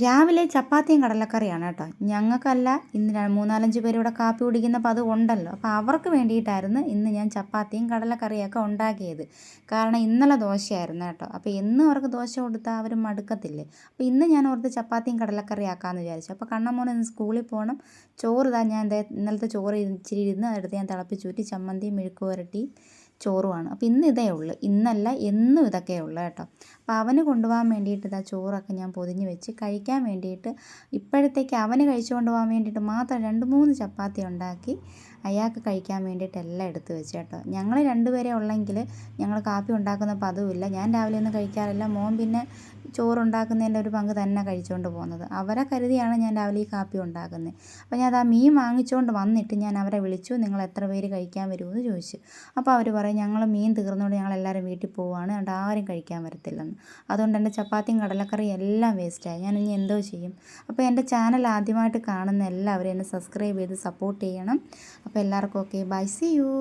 രാവിലെ ചപ്പാത്തിയും കടലക്കറിയാണ് കേട്ടോ. ഞങ്ങൾക്കല്ല, ഇന്ന് 3-4 പേര് ഇവിടെ കാപ്പി കുടിക്കുന്നപ്പോൾ അത് ഉണ്ടല്ലോ. അപ്പോൾ അവർക്ക് വേണ്ടിയിട്ടായിരുന്നു ഇന്ന് ഞാൻ ചപ്പാത്തിയും കടലക്കറിയൊക്കെ ഉണ്ടാക്കിയത്. കാരണം ഇന്നലെ ദോശയായിരുന്നു കേട്ടോ. അപ്പോൾ എന്നും അവർക്ക് ദോശ കൊടുത്താൽ അവർ മടുക്കത്തില്ലേ. അപ്പോൾ ഇന്ന് ഞാൻ ഓർത്ത് ചപ്പാത്തിയും കടലക്കറി ആക്കാമെന്ന് വിചാരിച്ചു. അപ്പോൾ കണ്ണമ്മോന് ഇന്ന് സ്കൂളിൽ പോകണം. ചോറ് ഞാൻ ഇന്നലത്തെ ചോറ് ഇച്ചിരി ഇരുന്ന് അതെടുത്ത് ഞാൻ തിളപ്പിച്ചൂറ്റി ചമ്മന്തിയും മെഴുക്ക് പുരട്ടി ചോറുമാണ്. അപ്പോൾ ഇന്ന് ഇതേ ഉള്ളൂ, ഇന്നല്ല എന്നും ഇതൊക്കെ ഉള്ളൂ കേട്ടോ. അപ്പോൾ അവന് കൊണ്ടുപോകാൻ വേണ്ടിയിട്ട് ഇതാ ചോറൊക്കെ ഞാൻ പൊതിഞ്ഞ് വെച്ച് കഴിക്കാൻ വേണ്ടിയിട്ട് ഇപ്പോഴത്തേക്ക് അവന് കഴിച്ചു കൊണ്ടുപോകാൻ വേണ്ടിയിട്ട് മാത്രം 2-3 ചപ്പാത്തി ഉണ്ടാക്കി അയാൾക്ക് കഴിക്കാൻ വേണ്ടിയിട്ട് എല്ലാം എടുത്ത് വെച്ച് കേട്ടോ. ഞങ്ങൾ 2 പേരെ ഉള്ളെങ്കിൽ ഞങ്ങൾ കാപ്പി ഉണ്ടാക്കുന്നപ്പോൾ അതുമില്ല. ഞാൻ രാവിലെ ഒന്നും കഴിക്കാറില്ല. മോൻ പിന്നെ ചോറുണ്ടാക്കുന്നതിൻ്റെ ഒരു പങ്ക് തന്നെ കഴിച്ചുകൊണ്ട് പോകുന്നത്. അവരെ കരുതിയാണ് ഞാൻ രാവിലെ ഈ കാപ്പി ഉണ്ടാക്കുന്നത്. അപ്പോൾ ഞാൻ ആ മീൻ വാങ്ങിച്ചുകൊണ്ട് വന്നിട്ട് ഞാൻ അവരെ വിളിച്ചു, നിങ്ങൾ എത്ര പേര് കഴിക്കാൻ വരുമെന്ന് ചോദിച്ചു. അപ്പോൾ അവർ പറയും, ഞങ്ങൾ മീൻ തീർന്നുകൊണ്ട് ഞങ്ങളെല്ലാവരും വീട്ടിൽ പോവുകയാണ്, അതുകൊണ്ട് ആരും കഴിക്കാൻ വരത്തില്ലെന്ന്. അതുകൊണ്ട് എൻ്റെ ചപ്പാത്തിയും കടലക്കറിയും എല്ലാം വേസ്റ്റായി. ഞാൻ ഇനി എന്തോ ചെയ്യും. അപ്പോൾ എൻ്റെ ചാനൽ ആദ്യമായിട്ട് കാണുന്ന എല്ലാവരും എന്നെ സബ്സ്ക്രൈബ് ചെയ്ത് സപ്പോർട്ട് ചെയ്യണം. അപ്പോൾ എല്ലാവർക്കും ഓക്കെ, ബൈ, സീ യു.